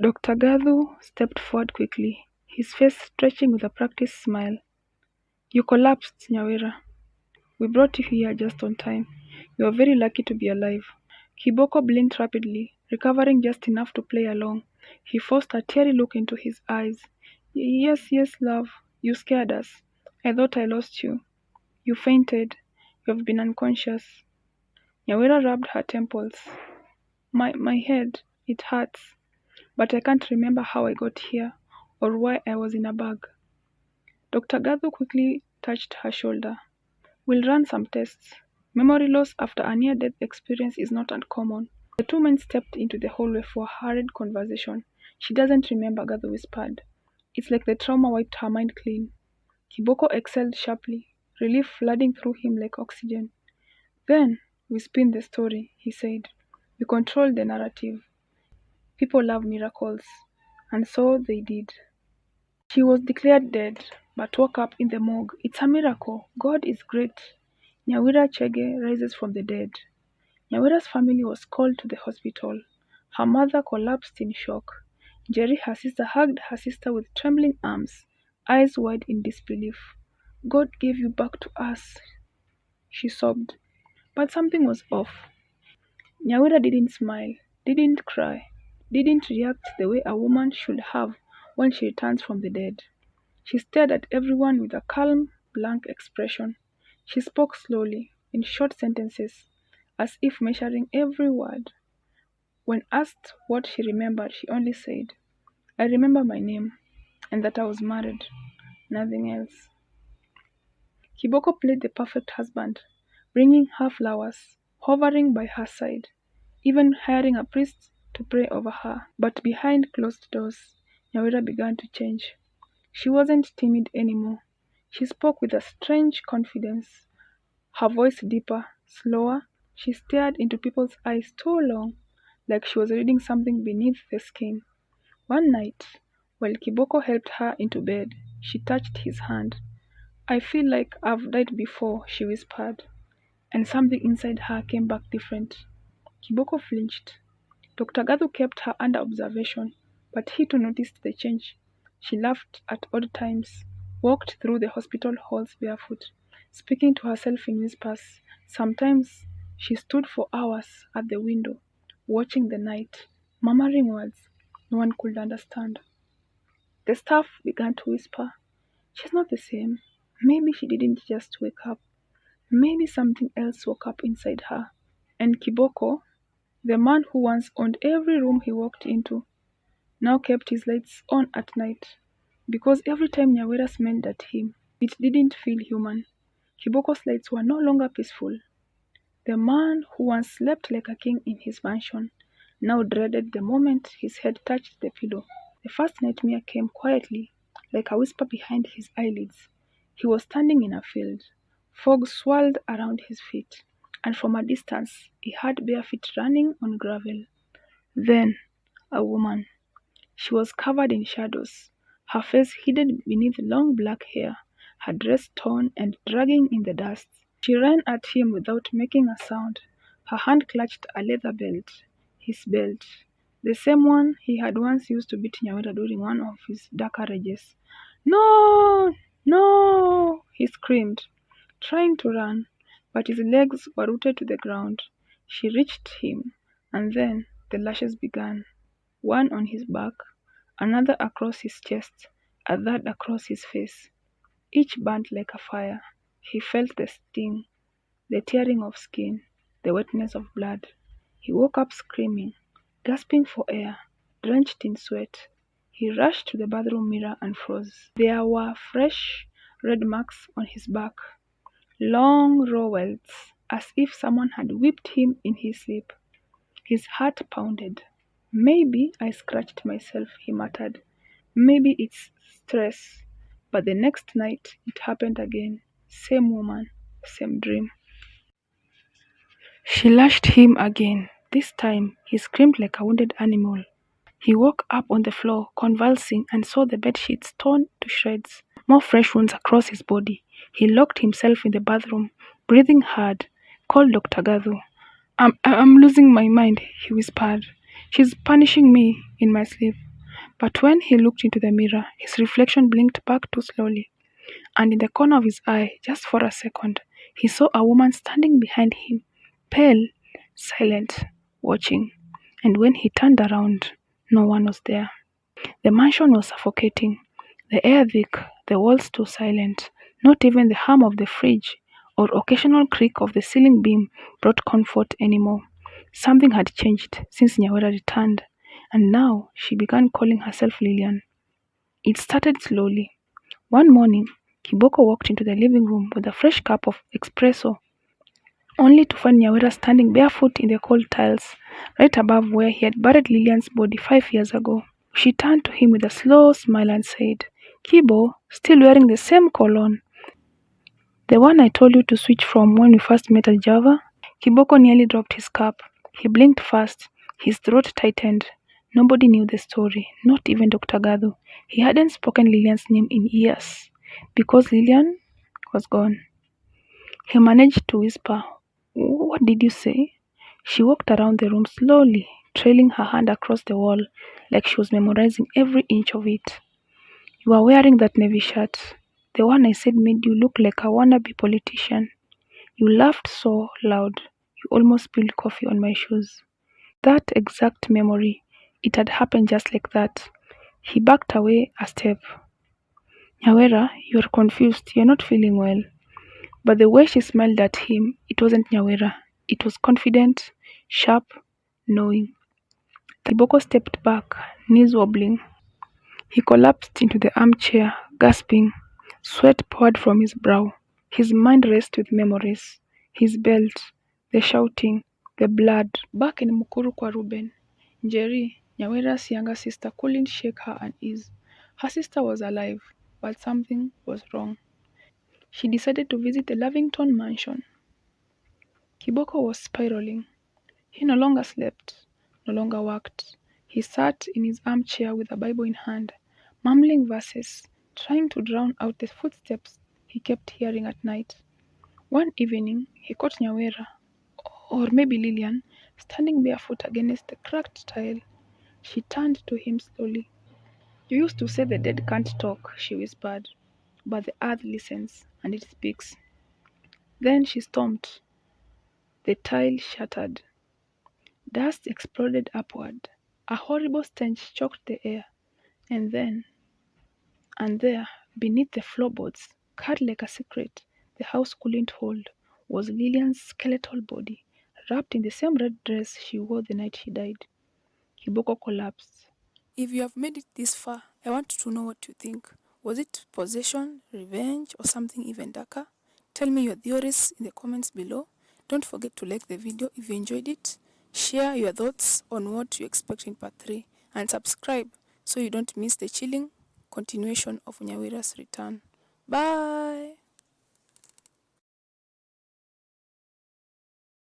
Dr. Gadhu stepped forward quickly, his face stretching with a practiced smile. You collapsed, Nyawira. We brought you here just on time. You are very lucky to be alive. Kiboko blinked rapidly, recovering just enough to play along. He forced a teary look into his eyes. Yes, yes, love. You scared us. I thought I lost you. You fainted. You have been unconscious. Nyawira rubbed her temples. My head, it hurts. But I can't remember how I got here or why I was in a bag. Dr. Gadhu quickly touched her shoulder. We'll run some tests. Memory loss after a near-death experience is not uncommon. The two men stepped into the hallway for a hurried conversation. She doesn't remember, Gadhu whispered. It's like the trauma wiped her mind clean. Kiboko exhaled sharply, relief flooding through him like oxygen. Then, we spin the story, he said. We control the narrative. People love miracles. And so they did. She was declared dead, but woke up in the morgue. It's a miracle. God is great. Nyawira Chege rises from the dead. Nyawira's family was called to the hospital. Her mother collapsed in shock. Jerry, her sister, hugged her sister with trembling arms, eyes wide in disbelief. God gave you back to us, she sobbed. But something was off. Nyawira didn't smile, didn't cry, didn't react the way a woman should have when she returns from the dead. She stared at everyone with a calm, blank expression. She spoke slowly, in short sentences, as if measuring every word. When asked what she remembered, she only said, I remember my name, and that I was married. Nothing else. Kiboko played the perfect husband, bringing her flowers, hovering by her side, even hiring a priest to pray over her. But behind closed doors, Nyawira began to change. She wasn't timid anymore. She spoke with a strange confidence. Her voice deeper, slower. She stared into people's eyes too long, like she was reading something beneath the skin. One night, while Kiboko helped her into bed, she touched his hand. I feel like I've died before, she whispered, and something inside her came back different. Kiboko flinched. Dr. Gadhu kept her under observation, but he too noticed the change. She laughed at odd times, walked through the hospital halls barefoot, speaking to herself in whispers. Sometimes she stood for hours at the window, watching the night, murmuring words no one could understand. The staff began to whisper, She's not the same. Maybe she didn't just wake up. Maybe something else woke up inside her. And Kiboko, the man who once owned every room he walked into, now kept his lights on at night, because every time Nyawira smiled at him, it didn't feel human. Kiboko's lights were no longer peaceful. The man who once slept like a king in his mansion now dreaded the moment his head touched the pillow. The first nightmare came quietly, like a whisper behind his eyelids. He was standing in a field. Fog swirled around his feet, and from a distance he heard bare feet running on gravel. Then, a woman. She was covered in shadows, her face hidden beneath long black hair, her dress torn and dragging in the dust. She ran at him without making a sound. Her hand clutched a leather belt, his belt, the same one he had once used to beat Nyawira during one of his darker rages. No! No! He screamed, trying to run, but his legs were rooted to the ground. She reached him, and then the lashes began. One on his back, another across his chest, a third across his face. Each burnt like a fire. He felt the sting, the tearing of skin, the wetness of blood. He woke up screaming, gasping for air, drenched in sweat. He rushed to the bathroom mirror and froze. There were fresh red marks on his back, long raw welts, as if someone had whipped him in his sleep. His heart pounded. Maybe I scratched myself, he muttered. Maybe it's stress. But the next night it happened again. Same woman, same dream. She lashed him again. This time he screamed like a wounded animal. He woke up on the floor, convulsing, and saw the bed sheets torn to shreds. More fresh wounds across his body. He locked himself in the bathroom, breathing hard. Called Dr. Gadhu. I'm losing my mind, he whispered. She's punishing me in my sleep. But when he looked into the mirror, his reflection blinked back too slowly, and in the corner of his eye, just for a second, he saw a woman standing behind him, pale, silent, watching. And when he turned around, no one was there. The mansion was suffocating, the air thick, the walls too silent. Not even the hum of the fridge or occasional creak of the ceiling beam brought comfort anymore. Something had changed since Nyawera returned, and now she began calling herself Lillian. It started slowly. One morning, Kiboko walked into the living room with a fresh cup of espresso, only to find Nyawera standing barefoot in the cold tiles, right above where he had buried Lillian's body 5 years ago. She turned to him with a slow smile and said, "Kibo, still wearing the same cologne? The one I told you to switch from when we first met at Java?" Kiboko nearly dropped his cup. He blinked fast. His throat tightened. Nobody knew the story, not even Dr. Gadu. He hadn't spoken Lillian's name in years, because Lillian was gone. He managed to whisper, "What did you say?" She walked around the room slowly, trailing her hand across the wall like she was memorizing every inch of it. "You are wearing that navy shirt, the one I said made you look like a wannabe politician." You laughed so loud, you almost spilled coffee on my shoes. That exact memory. It had happened just like that. He backed away a step. "Nyawera, you're confused. You're not feeling well." But the way she smiled at him, it wasn't Nyawera. It was confident, sharp, knowing. Kiboko stepped back, knees wobbling. He collapsed into the armchair, gasping. Sweat poured from his brow. His mind raced with memories. His belt, the shouting, the blood. Back in Mukuru kwa Ruben, Njeri, Nyawera's younger sister, couldn't shake her unease. Her sister was alive, but something was wrong. She decided to visit the Lavington mansion. Kiboko was spiraling. He no longer slept, no longer worked. He sat in his armchair with a Bible in hand, mumbling verses, trying to drown out the footsteps he kept hearing at night. One evening, he caught Nyawera, or maybe Lillian, standing barefoot against the cracked tile. She turned to him slowly. "You used to say the dead can't talk," she whispered, "but the earth listens, and it speaks." Then she stomped. The tile shattered. Dust exploded upward. A horrible stench choked the air. And there, beneath the floorboards, cut like a secret the house couldn't hold, was Lillian's skeletal body, wrapped in the same red dress she wore the night she died. Kiboko collapsed. If you have made it this far, I want to know what you think. Was it possession, revenge, or something even darker? Tell me your theories in the comments below. Don't forget to like the video if you enjoyed it. Share your thoughts on what you expect in part 3 and subscribe so you don't miss the chilling continuation of Nyawera's return. Bye!